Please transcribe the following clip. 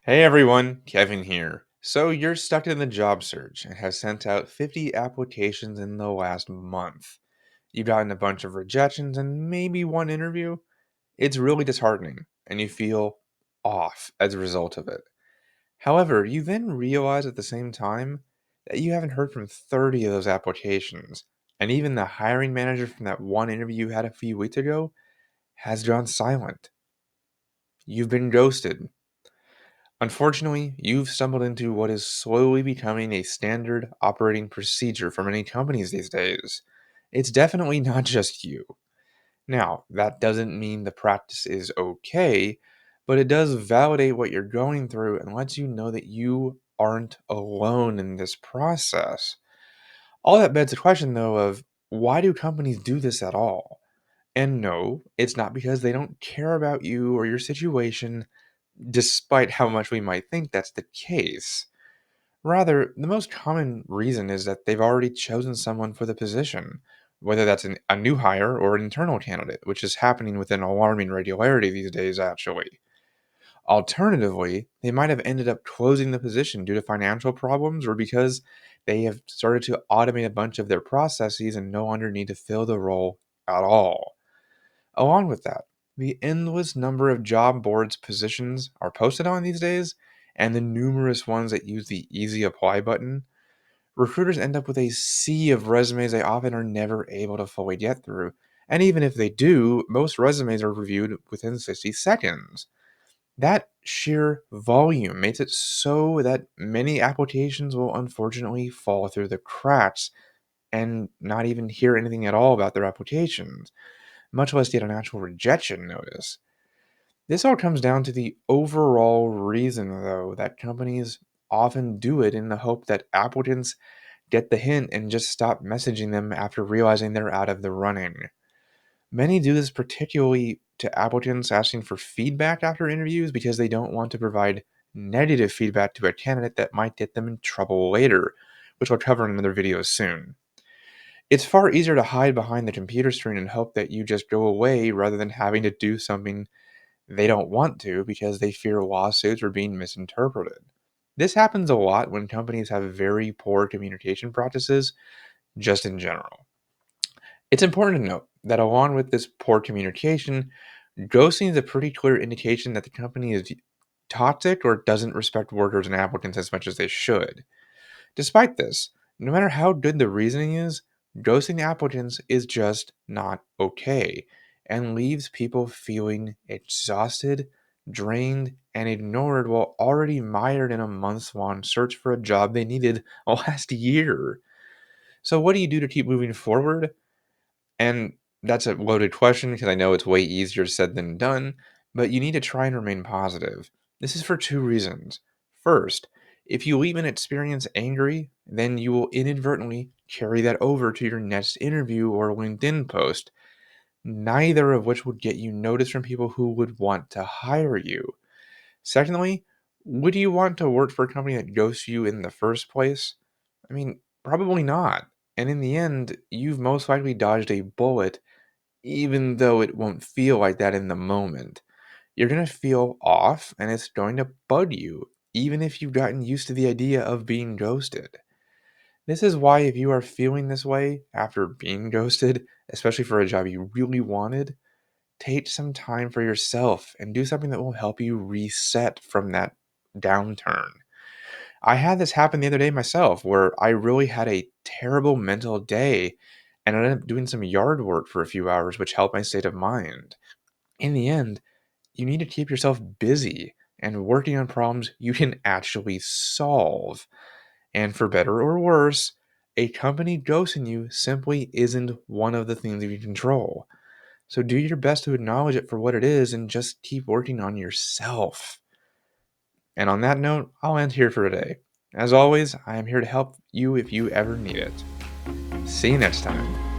Hey everyone, Kevin here. So you're stuck in the job search and have sent out 50 applications in the last month. You've gotten a bunch of rejections and maybe one interview. It's really disheartening and you feel off as a result of it. However, you then realize at the same time that you haven't heard from 30 of those applications. And even the hiring manager from that one interview you had a few weeks ago has gone silent. You've been ghosted. Unfortunately, you've stumbled into what is slowly becoming a standard operating procedure for many companies these days. It's definitely not just you. Now, that doesn't mean the practice is okay, but it does validate what you're going through and lets you know that you aren't alone in this process. All that begs the question, though, of why do companies do this at all? And no, it's not because they don't care about you or your situation despite how much we might think that's the case. Rather, the most common reason is that they've already chosen someone for the position, whether that's a new hire or an internal candidate, which is happening with an alarming regularity these days, actually. Alternatively, they might have ended up closing the position due to financial problems or because they have started to automate a bunch of their processes and no longer need to fill the role at all. Along with that, the endless number of job boards positions are posted on these days, and the numerous ones that use the easy apply button, recruiters end up with a sea of resumes they often are never able to fully get through. And even if they do, most resumes are reviewed within 60 seconds. That sheer volume makes it so that many applications will unfortunately fall through the cracks and not even hear anything at all about their applications, much less get an actual rejection notice. This all comes down to the overall reason, though, that companies often do it in the hope that applicants get the hint and just stop messaging them after realizing they're out of the running. Many do this particularly to applicants asking for feedback after interviews because they don't want to provide negative feedback to a candidate that might get them in trouble later, which I'll cover in another video soon. It's far easier to hide behind the computer screen and hope that you just go away rather than having to do something they don't want to because they fear lawsuits or being misinterpreted. This happens a lot when companies have very poor communication practices, just in general. It's important to note that along with this poor communication, ghosting is a pretty clear indication that the company is toxic or doesn't respect workers and applicants as much as they should. Despite this, no matter how good the reasoning is, ghosting applicants is just not okay and leaves people feeling exhausted, drained, and ignored while already mired in a months long search for a job they needed last year. So, what do you do to keep moving forward? And that's a loaded question because I know it's way easier said than done, but you need to try and remain positive. This is for two reasons. First, if you leave an experience angry, then you will inadvertently carry that over to your next interview or LinkedIn post, neither of which would get you noticed from people who would want to hire you. Secondly, would you want to work for a company that ghosts you in the first place? I mean, probably not. And in the end, you've most likely dodged a bullet even though it won't feel like that in the moment. You're going to feel off and it's going to bug you, even if you've gotten used to the idea of being ghosted. This is why, if you are feeling this way after being ghosted, especially for a job you really wanted, take some time for yourself and do something that will help you reset from that downturn. I had this happen the other day myself where I really had a terrible mental day and I ended up doing some yard work for a few hours, which helped my state of mind. In the end, you need to keep yourself busy and working on problems you can actually solve. And for better or worse, a company ghosting you simply isn't one of the things you control. So do your best to acknowledge it for what it is and just keep working on yourself. And on that note, I'll end here for today. As always, I am here to help you if you ever need it. See you next time.